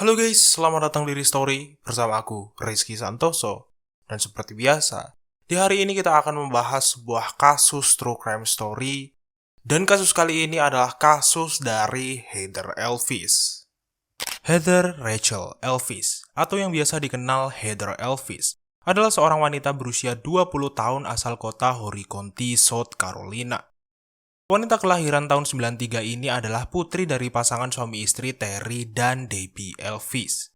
Halo guys, selamat datang di Story bersama aku, Rizky Santoso. Dan seperti biasa, di hari ini kita akan membahas sebuah kasus true crime story. Dan kasus kali ini adalah kasus dari Heather Elvis. Heather Rachel Elvis, atau yang biasa dikenal Heather Elvis, adalah seorang wanita berusia 20 tahun asal kota Horry County, South Carolina. Wanita kelahiran tahun 93 ini adalah putri dari pasangan suami istri Terry dan Debbie Elvis.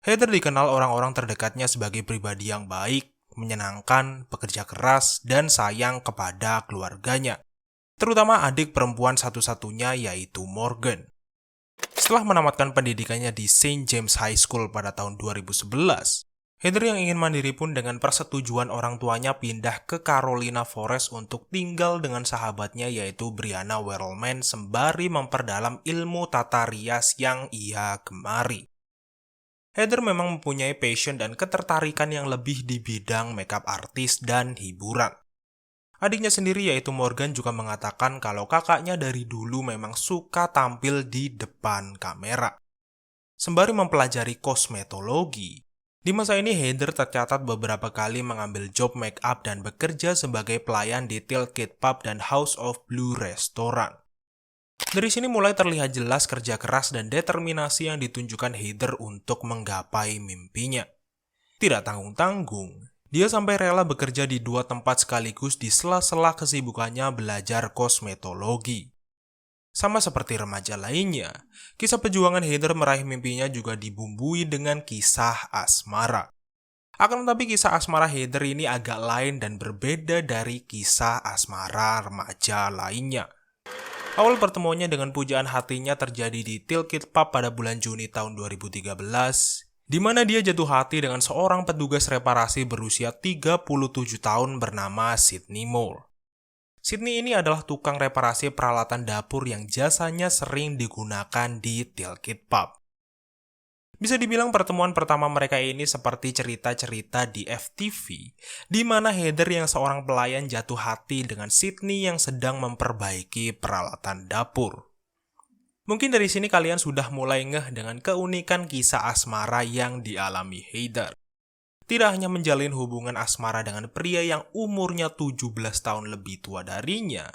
Heather dikenal orang-orang terdekatnya sebagai pribadi yang baik, menyenangkan, pekerja keras, dan sayang kepada keluarganya. Terutama adik perempuan satu-satunya yaitu Morgan. Setelah menamatkan pendidikannya di St. James High School pada tahun 2011, Heather yang ingin mandiri pun dengan persetujuan orang tuanya pindah ke Carolina Forest untuk tinggal dengan sahabatnya yaitu Brianna Werelman sembari memperdalam ilmu tata rias yang ia gemari. Heather memang mempunyai passion dan ketertarikan yang lebih di bidang makeup artist dan hiburan. Adiknya sendiri yaitu Morgan juga mengatakan kalau kakaknya dari dulu memang suka tampil di depan kamera. Sembari mempelajari kosmetologi, di masa ini Heather tercatat beberapa kali mengambil job make up dan bekerja sebagai pelayan di Tailgate Pub dan House of Blue Restaurant. Dari sini mulai terlihat jelas kerja keras dan determinasi yang ditunjukkan Heather untuk menggapai mimpinya. Tidak tanggung-tanggung, dia sampai rela bekerja di dua tempat sekaligus di sela-sela kesibukannya belajar kosmetologi. Sama seperti remaja lainnya, kisah perjuangan Heather meraih mimpinya juga dibumbui dengan kisah asmara. Akan tetapi kisah asmara Heather ini agak lain dan berbeda dari kisah asmara remaja lainnya. Awal pertemuannya dengan pujaan hatinya terjadi di Tailgate Pub pada bulan Juni tahun 2013, di mana dia jatuh hati dengan seorang petugas reparasi berusia 37 tahun bernama Sydney Moore. Sydney ini adalah tukang reparasi peralatan dapur yang jasanya sering digunakan di Tailgate Pub. Bisa dibilang pertemuan pertama mereka ini seperti cerita-cerita di FTV, di mana Heather yang seorang pelayan jatuh hati dengan Sydney yang sedang memperbaiki peralatan dapur. Mungkin dari sini kalian sudah mulai ngeh dengan keunikan kisah asmara yang dialami Heather. Tidak hanya menjalin hubungan asmara dengan pria yang umurnya 17 tahun lebih tua darinya,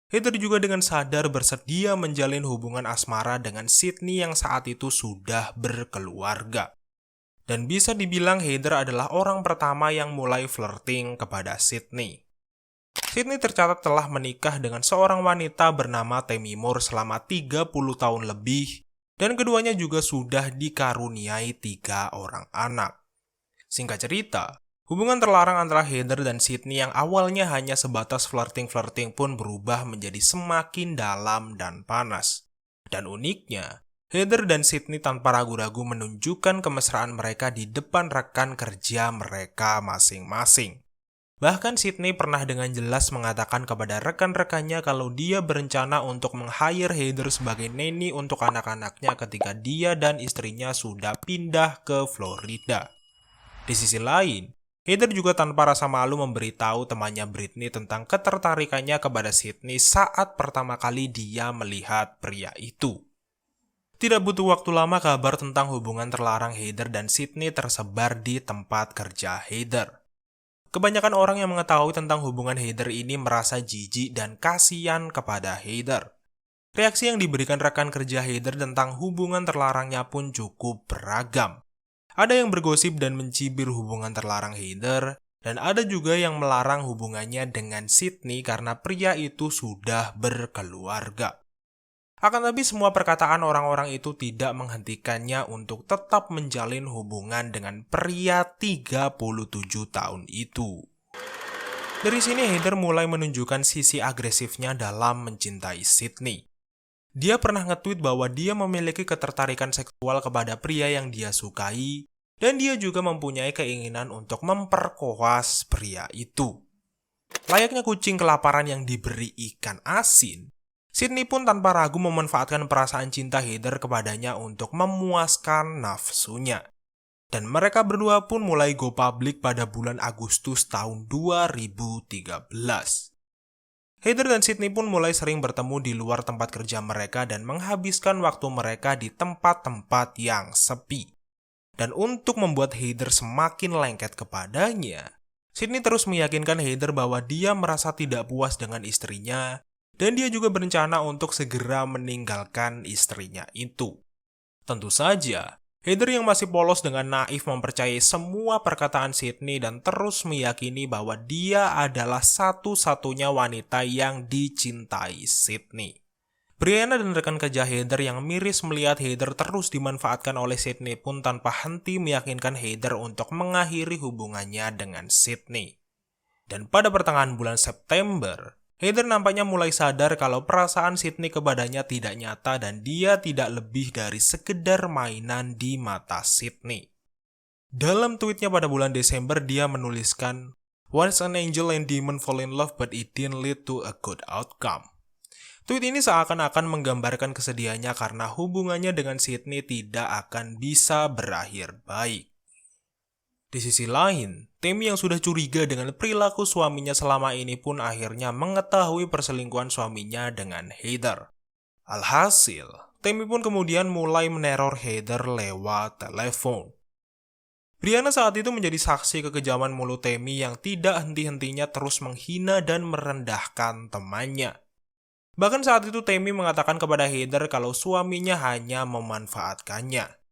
Heather juga dengan sadar bersedia menjalin hubungan asmara dengan Sydney yang saat itu sudah berkeluarga. Dan bisa dibilang Heather adalah orang pertama yang mulai flirting kepada Sydney. Sydney tercatat telah menikah dengan seorang wanita bernama Tammy Moore selama 30 tahun lebih, dan keduanya juga sudah dikaruniai 3 orang anak. Singkat cerita, hubungan terlarang antara Heather dan Sydney yang awalnya hanya sebatas flirting-flirting pun berubah menjadi semakin dalam dan panas. Dan uniknya, Heather dan Sydney tanpa ragu-ragu menunjukkan kemesraan mereka di depan rekan kerja mereka masing-masing. Bahkan Sydney pernah dengan jelas mengatakan kepada rekan-rekannya kalau dia berencana untuk meng-hire Heather sebagai nanny untuk anak-anaknya ketika dia dan istrinya sudah pindah ke Florida. Di sisi lain, Heather juga tanpa rasa malu memberitahu temannya Britney tentang ketertarikannya kepada Sydney saat pertama kali dia melihat pria itu. Tidak butuh waktu lama kabar tentang hubungan terlarang Heather dan Sydney tersebar di tempat kerja Heather. Kebanyakan orang yang mengetahui tentang hubungan Heather ini merasa jijik dan kasihan kepada Heather. Reaksi yang diberikan rekan kerja Heather tentang hubungan terlarangnya pun cukup beragam. Ada yang bergosip dan mencibir hubungan terlarang Heather, dan ada juga yang melarang hubungannya dengan Sydney karena pria itu sudah berkeluarga. Akan tetapi semua perkataan orang-orang itu tidak menghentikannya untuk tetap menjalin hubungan dengan pria 37 tahun itu. Dari sini Heather mulai menunjukkan sisi agresifnya dalam mencintai Sydney. Dia pernah nge-tweet bahwa dia memiliki ketertarikan seksual kepada pria yang dia sukai, dan dia juga mempunyai keinginan untuk memperkoas pria itu. Layaknya kucing kelaparan yang diberi ikan asin, Sydney pun tanpa ragu memanfaatkan perasaan cinta Heather kepadanya untuk memuaskan nafsunya. Dan mereka berdua pun mulai go public pada bulan Agustus tahun 2013. Heather dan Sydney pun mulai sering bertemu di luar tempat kerja mereka dan menghabiskan waktu mereka di tempat-tempat yang sepi. Dan untuk membuat Heather semakin lengket kepadanya, Sydney terus meyakinkan Heather bahwa dia merasa tidak puas dengan istrinya dan dia juga berencana untuk segera meninggalkan istrinya itu. Tentu saja, Heather yang masih polos dengan naif mempercayai semua perkataan Sydney dan terus meyakini bahwa dia adalah satu-satunya wanita yang dicintai Sydney. Brianna dan rekan kerja Heather yang miris melihat Heather terus dimanfaatkan oleh Sydney pun tanpa henti meyakinkan Heather untuk mengakhiri hubungannya dengan Sydney. Dan pada pertengahan bulan September, Heather nampaknya mulai sadar kalau perasaan Sydney kepadanya tidak nyata dan dia tidak lebih dari sekedar mainan di mata Sydney. Dalam tweetnya pada bulan Desember, dia menuliskan, "Once an angel and demon fall in love but it didn't lead to a good outcome." Tweet ini seakan-akan menggambarkan kesedihannya karena hubungannya dengan Sydney tidak akan bisa berakhir baik. Di sisi lain, Tammy yang sudah curiga dengan perilaku suaminya selama ini pun akhirnya mengetahui perselingkuhan suaminya dengan Heather. Alhasil, Tammy pun kemudian mulai meneror Heather lewat telepon. Brianna saat itu menjadi saksi kekejaman mulut Tammy yang tidak henti-hentinya terus menghina dan merendahkan temannya. Bahkan saat itu Tammy mengatakan kepada Heather kalau suaminya hanya memanfaatkannya.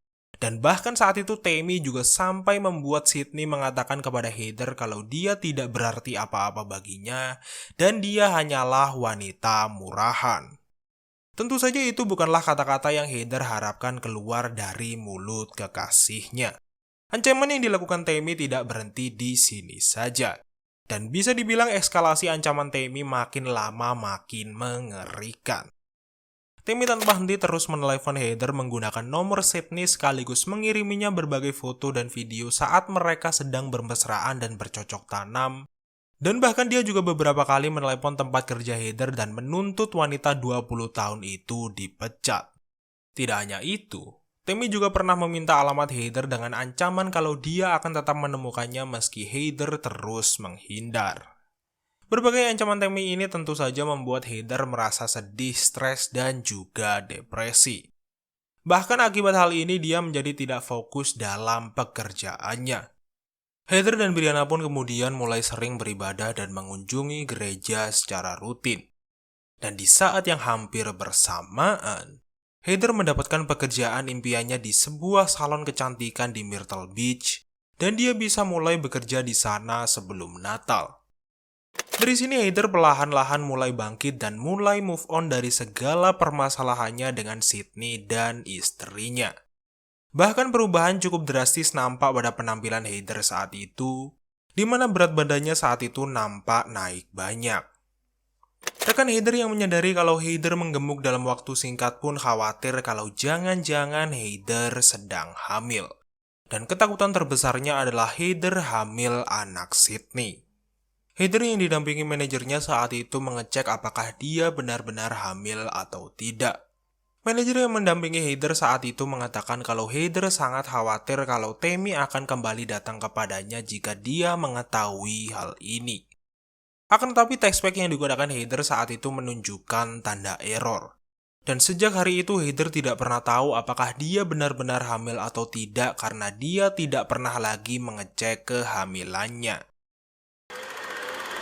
Dan bahkan saat itu Tammy juga sampai membuat Sydney mengatakan kepada Heather kalau dia tidak berarti apa-apa baginya dan dia hanyalah wanita murahan. Tentu saja itu bukanlah kata-kata yang Heather harapkan keluar dari mulut kekasihnya. Ancaman yang dilakukan Tammy tidak berhenti di sini saja. Dan bisa dibilang eskalasi ancaman Tammy makin lama makin mengerikan. Tammy tanpa henti terus menelepon Heather menggunakan nomor Sydney sekaligus mengiriminya berbagai foto dan video saat mereka sedang bermesraan dan bercocok tanam. Dan bahkan dia juga beberapa kali menelepon tempat kerja Heather dan menuntut wanita 20 tahun itu dipecat. Tidak hanya itu, Tammy juga pernah meminta alamat Heather dengan ancaman kalau dia akan tetap menemukannya meski Heather terus menghindar. Berbagai ancaman Tammy ini tentu saja membuat Heather merasa sedih, stres, dan juga depresi. Bahkan akibat hal ini dia menjadi tidak fokus dalam pekerjaannya. Heather dan Brianna pun kemudian mulai sering beribadah dan mengunjungi gereja secara rutin. Dan di saat yang hampir bersamaan, Heather mendapatkan pekerjaan impiannya di sebuah salon kecantikan di Myrtle Beach, dan dia bisa mulai bekerja di sana sebelum Natal. Dari sini Heather perlahan-lahan mulai bangkit dan mulai move on dari segala permasalahannya dengan Sydney dan istrinya. Bahkan perubahan cukup drastis nampak pada penampilan Heather saat itu, di mana berat badannya saat itu nampak naik banyak. Rekan Heather yang menyadari kalau Heather menggemuk dalam waktu singkat pun khawatir kalau jangan-jangan Heather sedang hamil. Dan ketakutan terbesarnya adalah Heather hamil anak Sydney. Heather yang didampingi manajernya saat itu mengecek apakah dia benar-benar hamil atau tidak. Manajer yang mendampingi Heather saat itu mengatakan kalau Heather sangat khawatir kalau Tammy akan kembali datang kepadanya jika dia mengetahui hal ini. Akan tetapi textpack yang digunakan Heather saat itu menunjukkan tanda error. Dan sejak hari itu Heather tidak pernah tahu apakah dia benar-benar hamil atau tidak karena dia tidak pernah lagi mengecek kehamilannya.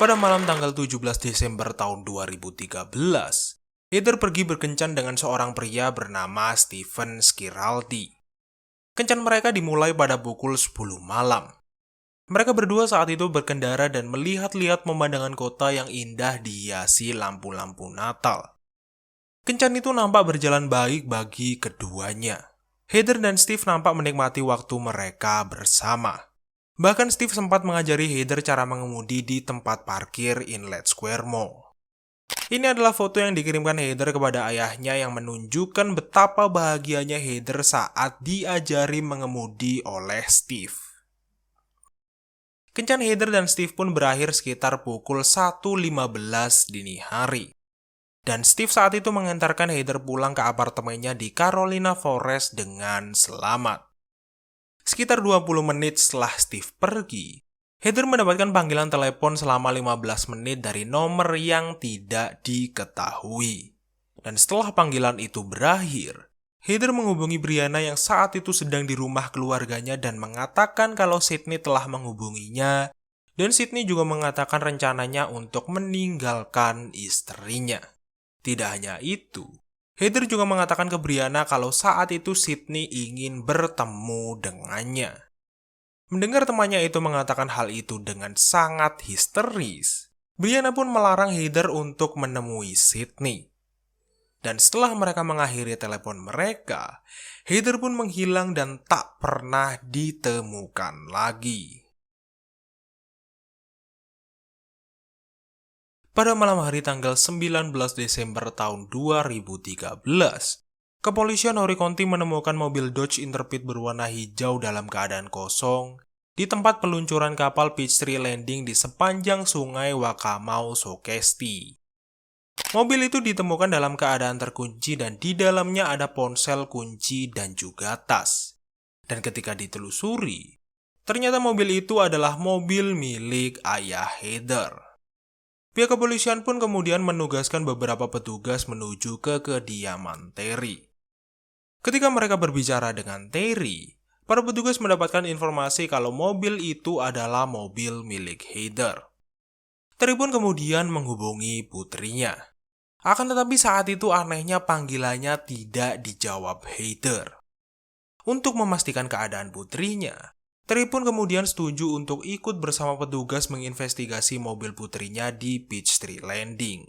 Pada malam tanggal 17 Desember tahun 2013, Heather pergi berkencan dengan seorang pria bernama Stephen Schiraldi. Kencan mereka dimulai pada pukul 10 malam. Mereka berdua saat itu berkendara dan melihat-lihat pemandangan kota yang indah dihiasi lampu-lampu Natal. Kencan itu nampak berjalan baik bagi keduanya. Heather dan Steve nampak menikmati waktu mereka bersama. Bahkan Steve sempat mengajari Heather cara mengemudi di tempat parkir Inlet Square Mall. Ini adalah foto yang dikirimkan Heather kepada ayahnya yang menunjukkan betapa bahagianya Heather saat diajari mengemudi oleh Steve. Kencan Heather dan Steve pun berakhir sekitar pukul 1.15 dini hari. Dan Steve saat itu mengantarkan Heather pulang ke apartemennya di Carolina Forest dengan selamat. Sekitar 20 menit setelah Steve pergi, Heather mendapatkan panggilan telepon selama 15 menit dari nomor yang tidak diketahui. Dan setelah panggilan itu berakhir, Heather menghubungi Brianna yang saat itu sedang di rumah keluarganya dan mengatakan kalau Sydney telah menghubunginya, dan Sydney juga mengatakan rencananya untuk meninggalkan istrinya. Tidak hanya itu, Heather juga mengatakan ke Brianna kalau saat itu Sydney ingin bertemu dengannya. Mendengar temannya itu mengatakan hal itu dengan sangat histeris, Brianna pun melarang Heather untuk menemui Sydney. Dan setelah mereka mengakhiri telepon mereka, Heather pun menghilang dan tak pernah ditemukan lagi. Pada malam hari tanggal 19 Desember tahun 2013, kepolisian Horry County menemukan mobil Dodge Intrepid berwarna hijau dalam keadaan kosong di tempat peluncuran kapal Peachtree Landing di sepanjang sungai Waccamaw, Sokesti. Mobil itu ditemukan dalam keadaan terkunci dan di dalamnya ada ponsel, kunci, dan juga tas. Dan ketika ditelusuri, ternyata mobil itu adalah mobil milik ayah Heather. Pihak kepolisian pun kemudian menugaskan beberapa petugas menuju ke kediaman Terry. Ketika mereka berbicara dengan Terry, para petugas mendapatkan informasi kalau mobil itu adalah mobil milik Heather. Terry pun kemudian menghubungi putrinya. Akan tetapi saat itu anehnya panggilannya tidak dijawab Heather. Untuk memastikan keadaan putrinya, Terry pun kemudian setuju untuk ikut bersama petugas menginvestigasi mobil putrinya di Peachtree Landing.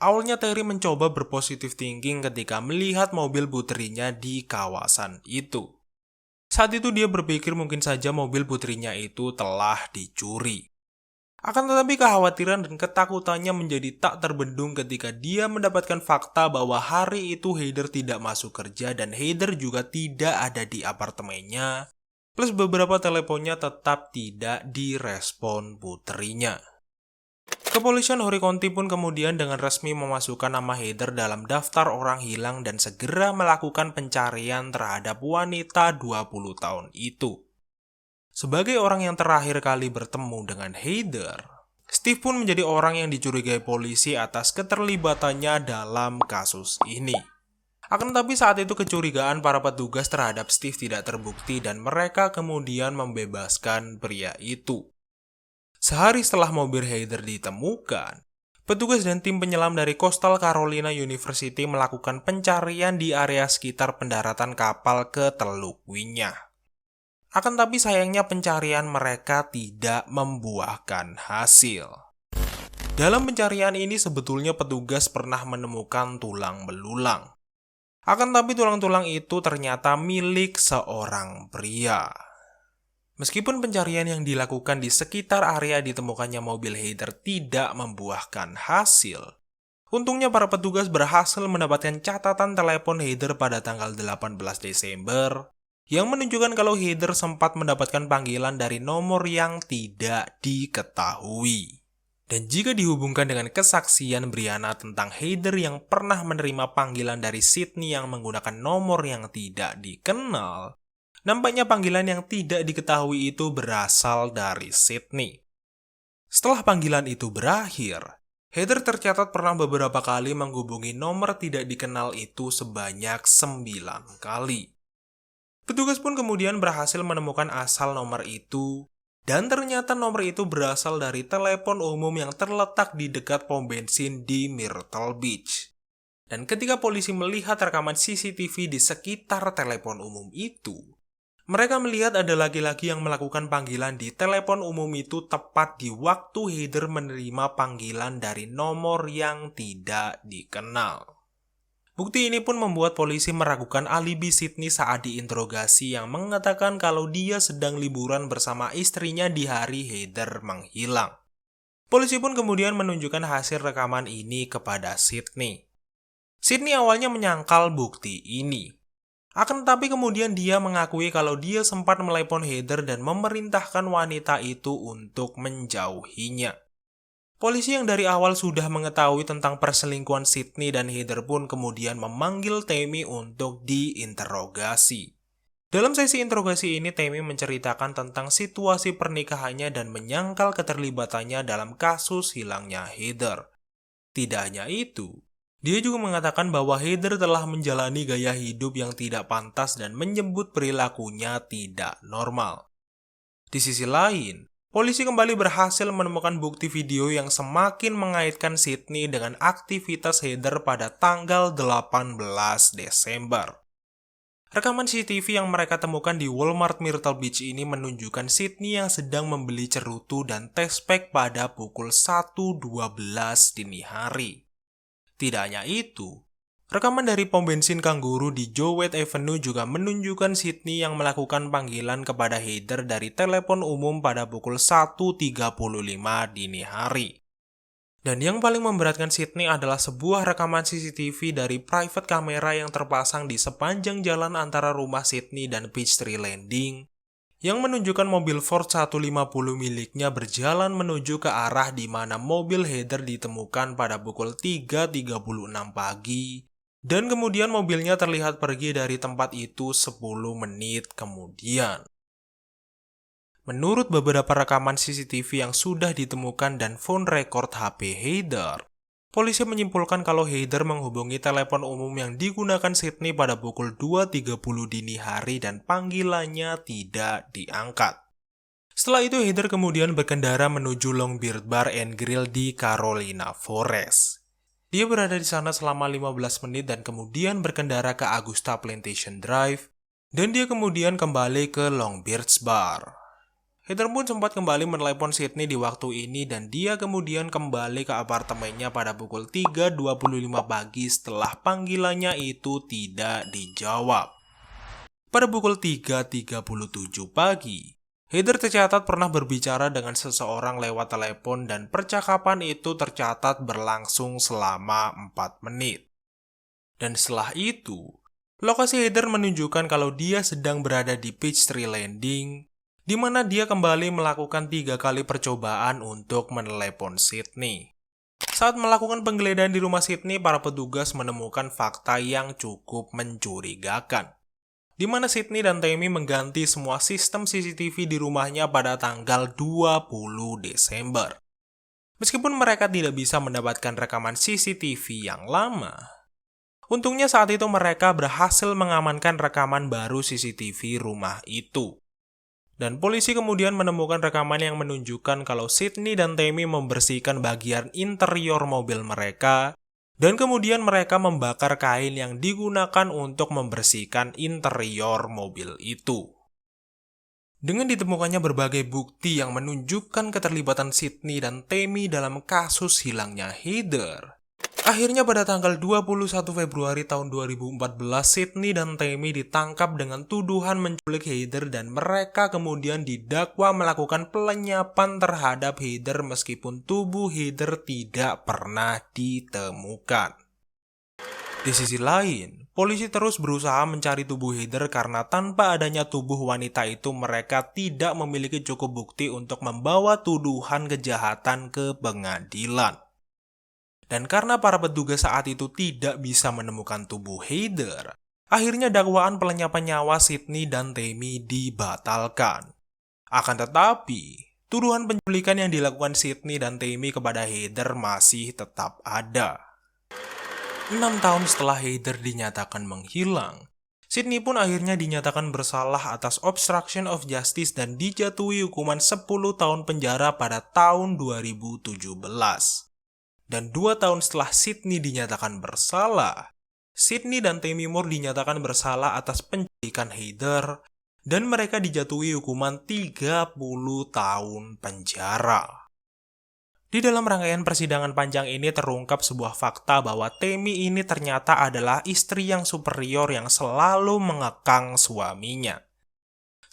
Awalnya Terry mencoba berpositif thinking ketika melihat mobil putrinya di kawasan itu. Saat itu dia berpikir mungkin saja mobil putrinya itu telah dicuri. Akan tetapi kekhawatiran dan ketakutannya menjadi tak terbendung ketika dia mendapatkan fakta bahwa hari itu Heather tidak masuk kerja dan Heather juga tidak ada di apartemennya. Plus beberapa teleponnya tetap tidak direspon putrinya. Kepolisian Horry County pun kemudian dengan resmi memasukkan nama Heather dalam daftar orang hilang dan segera melakukan pencarian terhadap wanita 20 tahun itu. Sebagai orang yang terakhir kali bertemu dengan Heather, Steve pun menjadi orang yang dicurigai polisi atas keterlibatannya dalam kasus ini. Akan tetapi saat itu kecurigaan para petugas terhadap Steve tidak terbukti dan mereka kemudian membebaskan pria itu. Sehari setelah mobil Heather ditemukan, petugas dan tim penyelam dari Coastal Carolina University melakukan pencarian di area sekitar pendaratan kapal ke Teluk Winyah. Akan tetapi sayangnya pencarian mereka tidak membuahkan hasil. Dalam pencarian ini sebetulnya petugas pernah menemukan tulang belulang. Akan tetapi tulang-tulang itu ternyata milik seorang pria. Meskipun pencarian yang dilakukan di sekitar area ditemukannya mobil Heather tidak membuahkan hasil, untungnya para petugas berhasil mendapatkan catatan telepon Heather pada tanggal 18 Desember yang menunjukkan kalau Heather sempat mendapatkan panggilan dari nomor yang tidak diketahui. Dan jika dihubungkan dengan kesaksian Brianna tentang Heather yang pernah menerima panggilan dari Sydney yang menggunakan nomor yang tidak dikenal, nampaknya panggilan yang tidak diketahui itu berasal dari Sydney. Setelah panggilan itu berakhir, Heather tercatat pernah beberapa kali menghubungi nomor tidak dikenal itu sebanyak 9 kali. Petugas pun kemudian berhasil menemukan asal nomor itu, dan ternyata nomor itu berasal dari telepon umum yang terletak di dekat pom bensin di Myrtle Beach. Dan ketika polisi melihat rekaman CCTV di sekitar telepon umum itu, mereka melihat ada laki-laki yang melakukan panggilan di telepon umum itu tepat di waktu Heather menerima panggilan dari nomor yang tidak dikenal. Bukti ini pun membuat polisi meragukan alibi Sydney saat diinterogasi yang mengatakan kalau dia sedang liburan bersama istrinya di hari Heather menghilang. Polisi pun kemudian menunjukkan hasil rekaman ini kepada Sydney. Sydney awalnya menyangkal bukti ini. Akan tetapi kemudian dia mengakui kalau dia sempat melepon Heather dan memerintahkan wanita itu untuk menjauhinya. Polisi yang dari awal sudah mengetahui tentang perselingkuhan Sydney dan Heather pun kemudian memanggil Tammy untuk diinterogasi. Dalam sesi interogasi ini, Tammy menceritakan tentang situasi pernikahannya dan menyangkal keterlibatannya dalam kasus hilangnya Heather. Tidak hanya itu, dia juga mengatakan bahwa Heather telah menjalani gaya hidup yang tidak pantas dan menyebut perilakunya tidak normal. Di sisi lain, polisi kembali berhasil menemukan bukti video yang semakin mengaitkan Sydney dengan aktivitas Heather pada tanggal 18 Desember. Rekaman CCTV yang mereka temukan di Walmart Myrtle Beach ini menunjukkan Sydney yang sedang membeli cerutu dan tespek pada pukul 1.12 dini hari. Tidak hanya itu, rekaman dari pom bensin Kangguru di Jowett Avenue juga menunjukkan Sydney yang melakukan panggilan kepada Heather dari telepon umum pada pukul 1.35 dini hari. Dan yang paling memberatkan Sydney adalah sebuah rekaman CCTV dari private camera yang terpasang di sepanjang jalan antara rumah Sydney dan Peachtree Landing, yang menunjukkan mobil Ford 150 miliknya berjalan menuju ke arah di mana mobil Heather ditemukan pada pukul 3.36 pagi, dan kemudian mobilnya terlihat pergi dari tempat itu 10 menit kemudian. Menurut beberapa rekaman CCTV yang sudah ditemukan dan phone record HP Heather, polisi menyimpulkan kalau Heather menghubungi telepon umum yang digunakan Sydney pada pukul 2.30 dini hari dan panggilannya tidak diangkat. Setelah itu Heather kemudian berkendara menuju Longbeard Bar and Grill di Carolina Forest. Dia berada di sana selama 15 menit dan kemudian berkendara ke Augusta Plantation Drive, dan dia kemudian kembali ke Longbeard's Bar. Heather pun sempat kembali menelepon Sydney di waktu ini dan dia kemudian kembali ke apartemennya pada pukul 3.25 pagi setelah panggilannya itu tidak dijawab. Pada pukul 3.37 pagi, Heather tercatat pernah berbicara dengan seseorang lewat telepon dan percakapan itu tercatat berlangsung selama 4 menit. Dan setelah itu, lokasi Heather menunjukkan kalau dia sedang berada di Peachtree Landing, di mana dia kembali melakukan 3 kali percobaan untuk menelepon Sydney. Saat melakukan penggeledahan di rumah Sydney, para petugas menemukan fakta yang cukup mencurigakan, di mana Sydney dan Tammy mengganti semua sistem CCTV di rumahnya pada tanggal 20 Desember. Meskipun mereka tidak bisa mendapatkan rekaman CCTV yang lama, untungnya saat itu mereka berhasil mengamankan rekaman baru CCTV rumah itu. Dan polisi kemudian menemukan rekaman yang menunjukkan kalau Sydney dan Tammy membersihkan bagian interior mobil mereka, dan kemudian mereka membakar kain yang digunakan untuk membersihkan interior mobil itu. Dengan ditemukannya berbagai bukti yang menunjukkan keterlibatan Sydney dan Tammy dalam kasus hilangnya Heather, akhirnya pada tanggal 21 Februari tahun 2014, Sydney dan Tammy ditangkap dengan tuduhan menculik Heather dan mereka kemudian didakwa melakukan pelenyapan terhadap Heather meskipun tubuh Heather tidak pernah ditemukan. Di sisi lain, polisi terus berusaha mencari tubuh Heather karena tanpa adanya tubuh wanita itu mereka tidak memiliki cukup bukti untuk membawa tuduhan kejahatan ke pengadilan. Dan karena para petugas saat itu tidak bisa menemukan tubuh Heather, akhirnya dakwaan pelenyapan nyawa Sydney dan Tammy dibatalkan. Akan tetapi, tuduhan penculikan yang dilakukan Sydney dan Tammy kepada Heather masih tetap ada. 6 tahun setelah Heather dinyatakan menghilang, Sydney pun akhirnya dinyatakan bersalah atas obstruction of justice dan dijatuhi hukuman 10 tahun penjara pada tahun 2017. Dan 2 tahun setelah Sydney dinyatakan bersalah, Sydney dan Tammy Moore dinyatakan bersalah atas penculikan Heather dan mereka dijatuhi hukuman 30 tahun penjara. Di dalam rangkaian persidangan panjang ini terungkap sebuah fakta bahwa Tammy ini ternyata adalah istri yang superior yang selalu mengekang suaminya.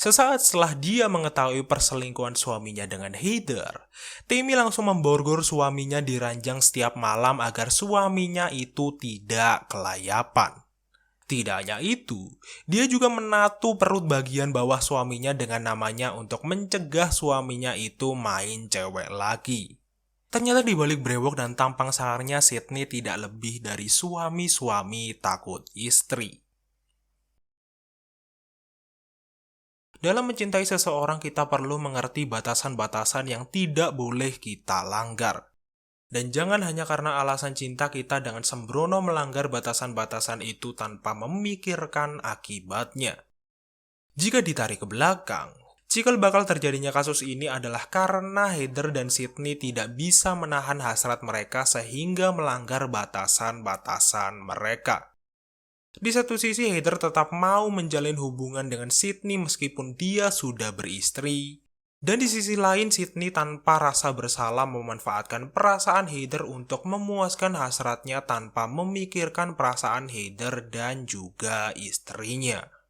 Sesaat setelah dia mengetahui perselingkuhan suaminya dengan Heather, Tammy langsung memborgol suaminya di ranjang setiap malam agar suaminya itu tidak kelayapan. Tidak hanya itu, dia juga menatu perut bagian bawah suaminya dengan namanya untuk mencegah suaminya itu main cewek lagi. Ternyata di balik brewok dan tampang sangarnya, Sydney tidak lebih dari suami-suami takut istri. Dalam mencintai seseorang, kita perlu mengerti batasan-batasan yang tidak boleh kita langgar. Dan jangan hanya karena alasan cinta kita dengan sembrono melanggar batasan-batasan itu tanpa memikirkan akibatnya. Jika ditarik ke belakang, cikal bakal terjadinya kasus ini adalah karena Heather dan Sydney tidak bisa menahan hasrat mereka sehingga melanggar batasan-batasan mereka. Di satu sisi, Heather tetap mau menjalin hubungan dengan Sydney meskipun dia sudah beristri. Dan di sisi lain, Sydney tanpa rasa bersalah memanfaatkan perasaan Heather untuk memuaskan hasratnya tanpa memikirkan perasaan Heather dan juga istrinya.